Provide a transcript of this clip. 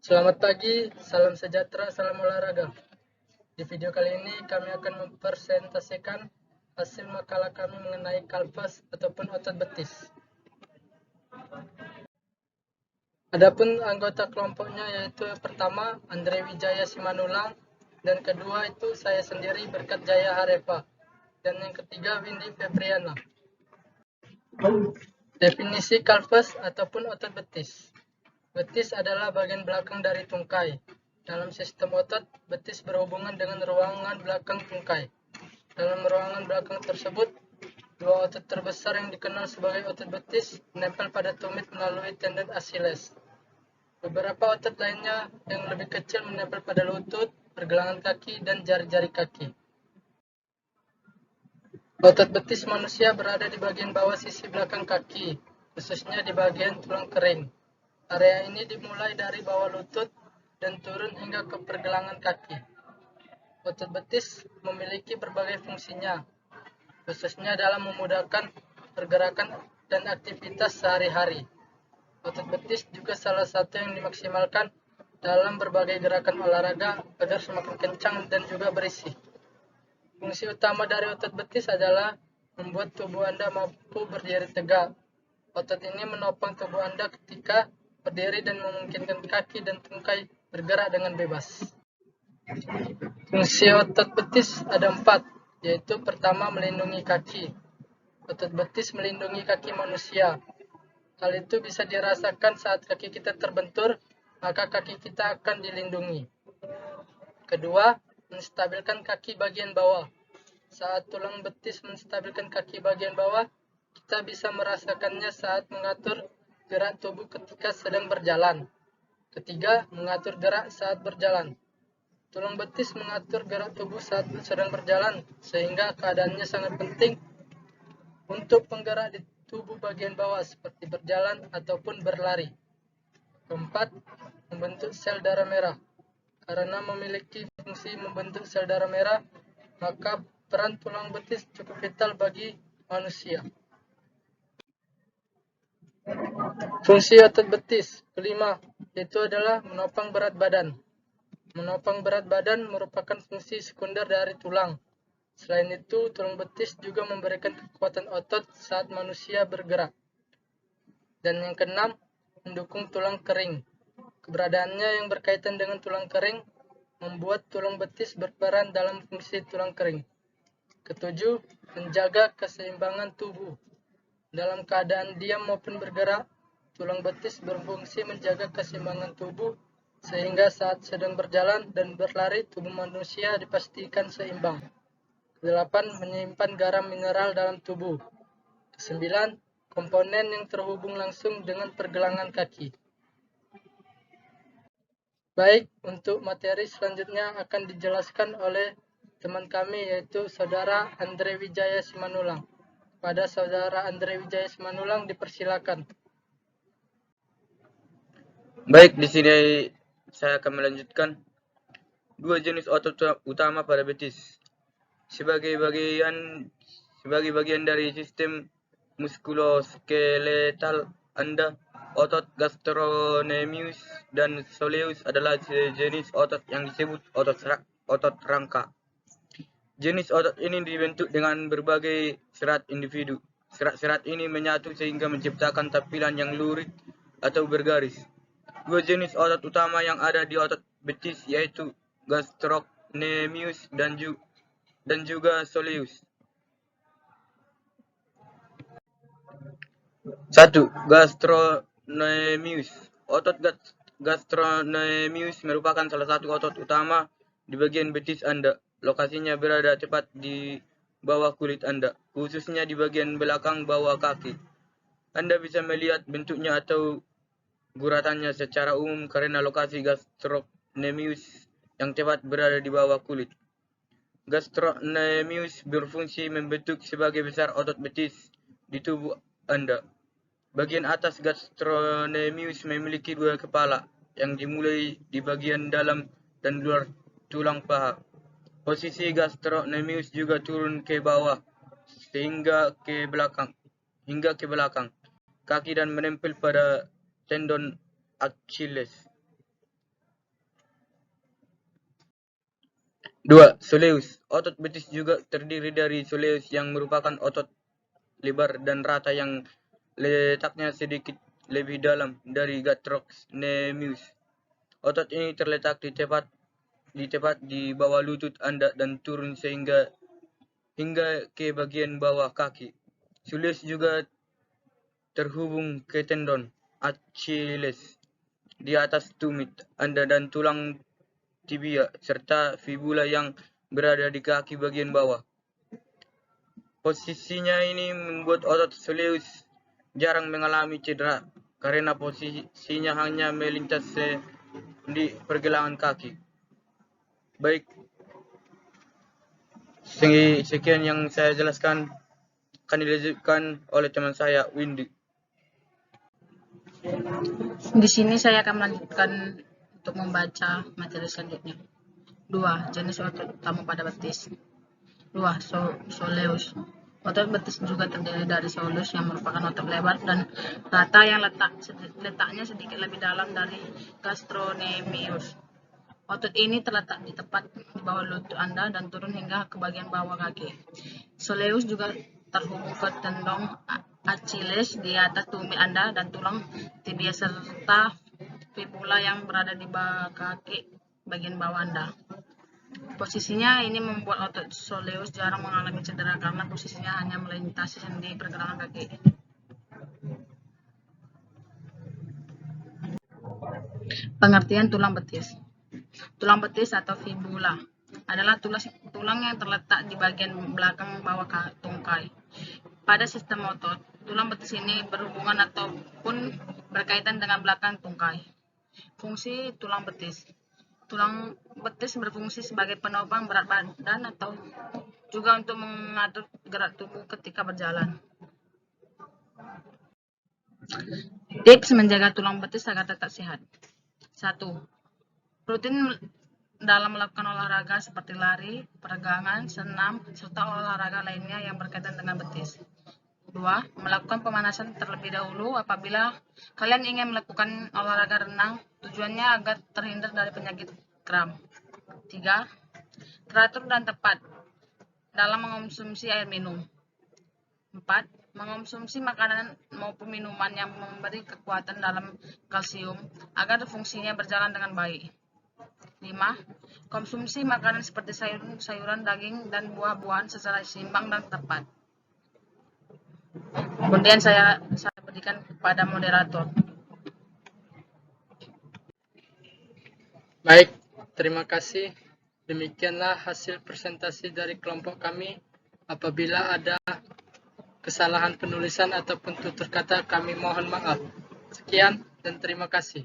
Selamat pagi, salam sejahtera, salam olahraga. Di video kali ini kami akan mempresentasikan hasil makalah kami mengenai kalpas ataupun otot betis. Adapun anggota kelompoknya yaitu yang pertama Andre Wijaya Simanulang, dan kedua itu saya sendiri Berkat Jaya Harepa, dan yang ketiga Windy Febriana. Definisi kalpas ataupun otot betis. Betis adalah bagian belakang dari tungkai. Dalam sistem otot, betis berhubungan dengan ruangan belakang tungkai. Dalam ruangan belakang tersebut, dua otot terbesar yang dikenal sebagai otot betis menempel pada tumit melalui tendon Achilles. Beberapa otot lainnya yang lebih kecil menempel pada lutut, pergelangan kaki, dan jari-jari kaki. Otot betis manusia berada di bagian bawah sisi belakang kaki, khususnya di bagian tulang kering. Area ini dimulai dari bawah lutut dan turun hingga ke pergelangan kaki. Otot betis memiliki berbagai fungsinya, khususnya dalam memudahkan pergerakan dan aktivitas sehari-hari. Otot betis juga salah satu yang dimaksimalkan dalam berbagai gerakan olahraga agar semakin kencang dan juga berisi. Fungsi utama dari otot betis adalah membuat tubuh Anda mampu berdiri tegak. Otot ini menopang tubuh Anda ketika berdiri dan memungkinkan kaki dan tungkai bergerak dengan bebas. Fungsi otot betis ada 4, yaitu pertama melindungi kaki. Otot betis melindungi kaki manusia. Hal itu bisa dirasakan saat kaki kita terbentur, maka kaki kita akan dilindungi. Kedua, menstabilkan kaki bagian bawah. Saat tulang betis menstabilkan kaki bagian bawah, kita bisa merasakannya saat mengatur gerak tubuh ketika sedang berjalan. Ketiga, mengatur gerak saat berjalan. Tulang betis mengatur gerak tubuh saat sedang berjalan, sehingga keadaannya sangat penting untuk penggerak di tubuh bagian bawah seperti berjalan ataupun berlari. Keempat, membentuk sel darah merah. Karena memiliki fungsi membentuk sel darah merah, maka peran tulang betis cukup vital bagi manusia. Fungsi otot betis kelima, yaitu adalah menopang berat badan. Menopang berat badan merupakan fungsi sekunder dari tulang. Selain itu, tulang betis juga memberikan kekuatan otot saat manusia bergerak. Dan yang keenam, mendukung tulang kering. Keberadaannya yang berkaitan dengan tulang kering membuat tulang betis berperan dalam fungsi tulang kering. Ketujuh, menjaga keseimbangan tubuh. Dalam keadaan diam maupun bergerak, tulang betis berfungsi menjaga keseimbangan tubuh sehingga saat sedang berjalan dan berlari tubuh manusia dipastikan seimbang. Kedelapan, menyimpan garam mineral dalam tubuh. Kesembilan, komponen yang terhubung langsung dengan pergelangan kaki. Baik, untuk materi selanjutnya akan dijelaskan oleh teman kami yaitu Saudara Andre Wijaya Simanulang. Pada Saudara Andre Wijaya Simanulang dipersilakan. Baik, di sini saya akan melanjutkan dua jenis otot utama pada betis. Sebagai bagian dari sistem muskuloskeletal Anda, otot gastrocnemius dan soleus adalah sejenis otot yang disebut otot rangka. Jenis otot ini dibentuk dengan berbagai serat individu. Serat-serat ini menyatu sehingga menciptakan tampilan yang lurik atau bergaris. Dua jenis otot utama yang ada di otot betis yaitu gastrocnemius dan juga soleus. 1. Gastrocnemius. Otot gastrocnemius merupakan salah satu otot utama di bagian betis Anda. Lokasinya berada tepat di bawah kulit Anda, khususnya di bagian belakang bawah kaki. Anda bisa melihat bentuknya atau guratannya secara umum karena lokasi gastrocnemius yang tepat berada di bawah kulit. Gastrocnemius berfungsi membentuk sebagai besar otot betis di tubuh Anda. Bagian atas gastrocnemius memiliki dua kepala yang dimulai di bagian dalam dan luar tulang paha. Posisi gastrocnemius juga turun ke bawah hingga ke belakang kaki dan menempel pada tendon Achilles. 2. Soleus. Otot betis juga terdiri dari soleus yang merupakan otot lebar dan rata yang letaknya sedikit lebih dalam dari gastrocnemius. Otot ini terletak di tepat di bawah lutut Anda dan turun hingga ke bagian bawah kaki. Soleus juga terhubung ke tendon Achilles di atas tumit Anda dan tulang tibia serta fibula yang berada di kaki bagian bawah. Posisinya ini membuat otot soleus jarang mengalami cedera karena posisinya hanya melintas di pergelangan kaki. Baik, sekian yang saya jelaskan, akan dilanjutkan oleh teman saya, Windy. Di sini saya akan melanjutkan untuk membaca materi selanjutnya. 2. Jenis otot utama pada betis. 2. Soleus. Otot betis juga terdiri dari soleus yang merupakan otot lebar dan rata yang letaknya sedikit lebih dalam dari gastrocnemius. Otot ini terletak di tepat di bawah lutut Anda dan turun hingga ke bagian bawah kaki. Soleus juga terhubung ke tendon Achilles di atas tumit Anda dan tulang tibia serta fibula yang berada di kaki bagian bawah Anda. Posisinya ini membuat otot soleus jarang mengalami cedera karena posisinya hanya melintasi sendi pergelangan kaki. Pengertian tulang betis. Tulang betis atau fibula adalah tulang yang terletak di bagian belakang bawah tungkai. Pada sistem otot, tulang betis ini berhubungan ataupun berkaitan dengan belakang tungkai. Fungsi tulang betis. Tulang betis berfungsi sebagai penopang berat badan atau juga untuk mengatur gerak tubuh ketika berjalan. Tips menjaga tulang betis agar tetap sehat. 1. Rutin dalam melakukan olahraga seperti lari, peregangan, senam, serta olahraga lainnya yang berkaitan dengan betis. 2. Melakukan pemanasan terlebih dahulu apabila kalian ingin melakukan olahraga renang, tujuannya agar terhindar dari penyakit kram. 3. Teratur dan tepat dalam mengonsumsi air minum. 4. Mengonsumsi makanan maupun minuman yang memberi kekuatan dalam kalsium agar fungsinya berjalan dengan baik. 5. Konsumsi makanan seperti sayuran, daging, dan buah-buahan secara seimbang dan tepat. Kemudian saya berikan kepada moderator. Baik, terima kasih. Demikianlah hasil presentasi dari kelompok kami. Apabila ada kesalahan penulisan ataupun tutur kata, kami mohon maaf. Sekian dan terima kasih.